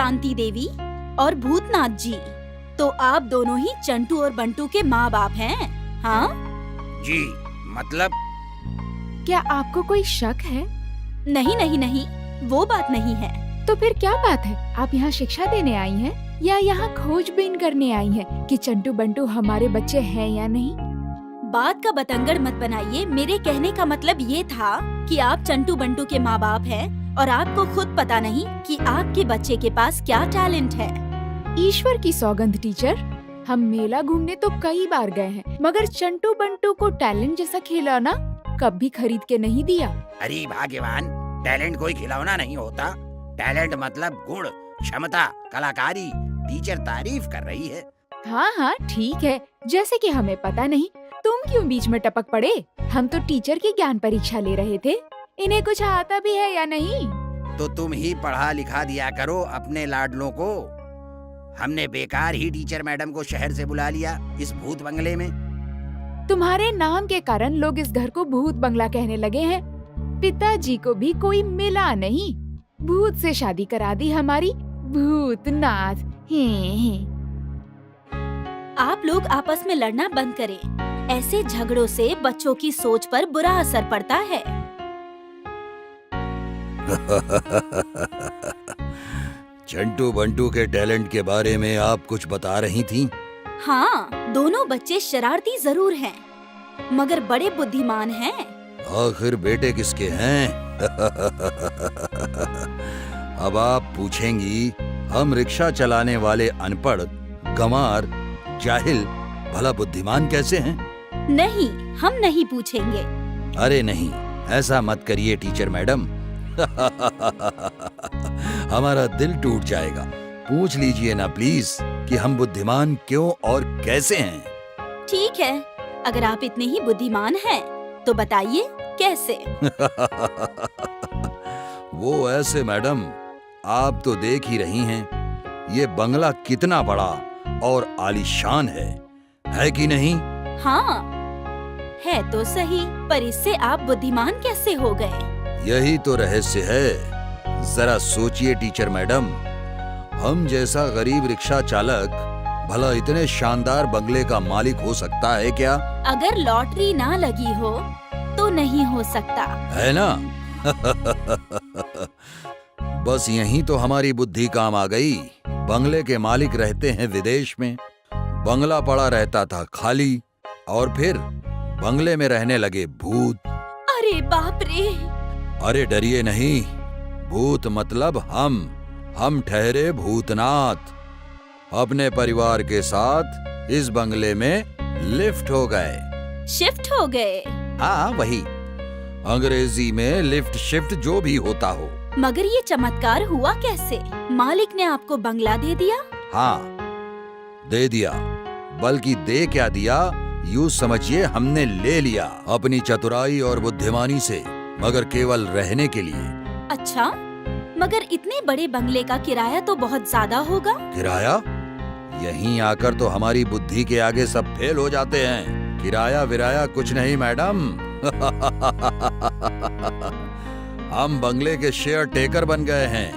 शांति देवी और भूतनाथ जी, तो आप दोनों ही चंटू और बंटू के माँ बाप हैं, हाँ? जी, मतलब? क्या आपको कोई शक है? नहीं नहीं नहीं, वो बात नहीं है। तो फिर क्या बात है? आप यहाँ शिक्षा देने आई हैं या यहाँ खोजबीन करने आई हैं कि चंटू बंटू हमारे बच्चे हैं या नहीं? बात का बतंगड़ मत बनाइए। मेरे कहने का मतलब ये था कि आप चंटू बंटू के माँ बाप हैं और आपको खुद पता नहीं कि आपके बच्चे के पास क्या टैलेंट है। ईश्वर की सौगंध टीचर, हम मेला घूमने तो कई बार गए हैं, मगर चंटू बंटू को टैलेंट जैसा खिलौना कभी खरीद के नहीं दिया। अरे भाग्यवान, टैलेंट कोई खिलौना नहीं होता। टैलेंट मतलब गुण, क्षमता, कलाकारी। टीचर तारीफ कर रही है। हाँ हाँ ठीक है, जैसे कि हमें पता नहीं, तुम क्यों बीच में टपक पड़े? हम तो टीचर की ज्ञान परीक्षा ले रहे थे। इन्हें कुछ आता भी है या नहीं? तो तुम ही पढ़ा लिखा दिया करो अपने लाडलों को। हमने बेकार ही टीचर मैडम को शहर से बुला लिया इस भूत बंगले में। तुम्हारे नाम के कारण लोग इस घर को भूत बंगला कहने लगे हैं। पिताजी को भी कोई मिला नहीं, भूत से शादी करा दी हमारी भूतनाथ। आप लोग आपस में लड़ना बंद करें। ऐसे झगड़ों से बच्चों की सोच पर बुरा असर पड़ता है। चंटू बंटू के टैलेंट के बारे में आप कुछ बता रही थी? हाँ, दोनों बच्चे शरारती जरूर हैं, मगर बड़े बुद्धिमान हैं। आखिर बेटे किसके हैं? अब आप पूछेंगी, हम रिक्शा चलाने वाले अनपढ़, गंवार, जाहिल भला बुद्धिमान कैसे हैं? नहीं, हम नहीं पूछेंगे। अरे नहीं, ऐसा मत करिए टीचर मैडम। हमारा दिल टूट जाएगा। पूछ लीजिए ना प्लीज कि हम बुद्धिमान क्यों और कैसे हैं। ठीक है, अगर आप इतने ही बुद्धिमान हैं, तो बताइए कैसे? वो ऐसे मैडम, आप तो देख ही रही हैं, ये बंगला कितना बड़ा और आलीशान है कि नहीं? हाँ, है तो सही, पर इससे आप बुद्धिमान कैसे हो गए? यही तो रहस्य है। जरा सोचिए टीचर मैडम, हम जैसा गरीब रिक्शा चालक भला इतने शानदार बंगले का मालिक हो सकता है क्या? अगर लॉटरी ना लगी हो तो नहीं हो सकता, है ना? बस यहीं तो हमारी बुद्धि काम आ गई। बंगले के मालिक रहते हैं विदेश में, बंगला पड़ा रहता था खाली, और फिर बंगले में रहने लगे भूत। अरे बाप रे! अरे डरिए नहीं, भूत मतलब हम ठहरे भूतनाथ। अपने परिवार के साथ इस बंगले में लिफ्ट हो गए। शिफ्ट हो गए? हाँ वही, अंग्रेजी में लिफ्ट शिफ्ट जो भी होता हो। मगर ये चमत्कार हुआ कैसे? मालिक ने आपको बंगला दे दिया? हाँ, दे दिया, बल्कि दे क्या दिया, यूं समझिए हमने ले लिया अपनी चतुराई और बुद्धिमानी से, मगर केवल रहने के लिए। अच्छा, मगर इतने बड़े बंगले का किराया तो बहुत ज्यादा होगा। किराया? यहीं आकर तो हमारी बुद्धि के आगे सब फेल हो जाते हैं। किराया विराया कुछ नहीं मैडम। हम बंगले के शेयर टेकर बन गए हैं।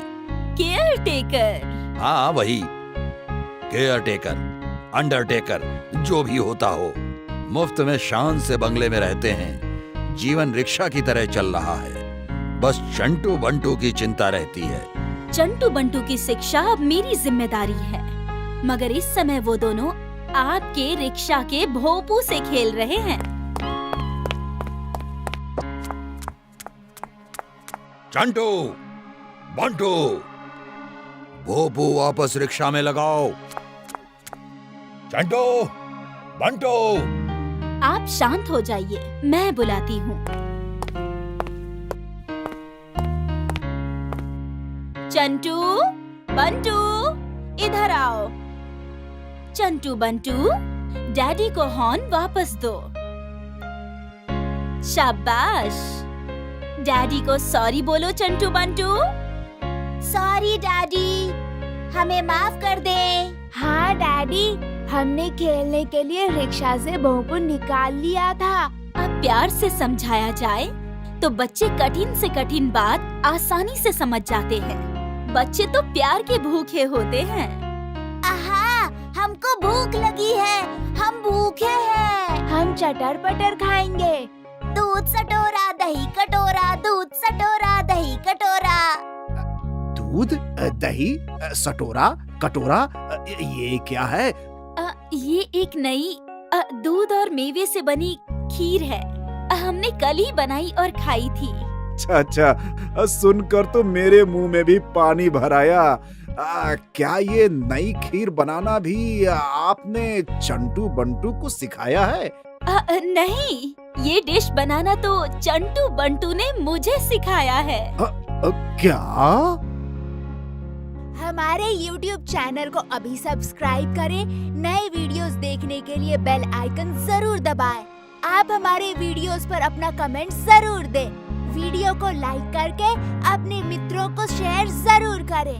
Care taker? हाँ वही, केयर टेकर, अंडरटेकर, जो भी होता हो। मुफ्त में शान से बंगले में रहते हैं। जीवन रिक्शा की तरह चल रहा है, बस चंटू बंटू की चिंता रहती है। चंटू बंटू की शिक्षा अब मेरी जिम्मेदारी है, मगर इस समय वो दोनों आपके रिक्शा के भोपू से खेल रहे हैं। चंटू बंटू, भोपू वापस रिक्शा में लगाओ। चंटू बंटू। आप शांत हो जाइए, मैं बुलाती हूँ। चंटू बंटू, इधर आओ। चंटू बंटू, डैडी को हॉर्न वापस दो। शाबाश। डैडी को सॉरी बोलो चंटू बंटू। सॉरी डैडी, हमें माफ कर दे। हाँ डैडी, हमने खेलने के लिए रिक्शा से भोंपू निकाल लिया था। अब प्यार से समझाया जाए तो बच्चे कठिन से कठिन बात आसानी से समझ जाते हैं। बच्चे तो प्यार के भूखे होते हैं। आहा, हमको भूख लगी है, हम भूखे हैं। हम चटर पटर खाएंगे। दूध सटोरा दही कटोरा, दूध सटोरा दही कटोरा। दूध, दही, सटोरा, कटोरा, ये क्या है? ये एक नई दूध और मेवे से बनी खीर है। हमने कल ही बनाई और खाई थी। अच्छा, सुनकर तो मेरे मुंह में भी पानी भर आया। क्या ये नई खीर बनाना भी आपने चंटू बंटू को सिखाया है? नहीं, ये डिश बनाना तो चंटू बंटू ने मुझे सिखाया है। क्या? हमारे YouTube चैनल को अभी सब्सक्राइब करें। नए वीडियोस देखने के लिए बेल आइकन जरूर दबाएं। आप हमारे वीडियोस पर अपना कमेंट जरूर दें। वीडियो को लाइक करके अपने मित्रों को शेयर जरूर करें।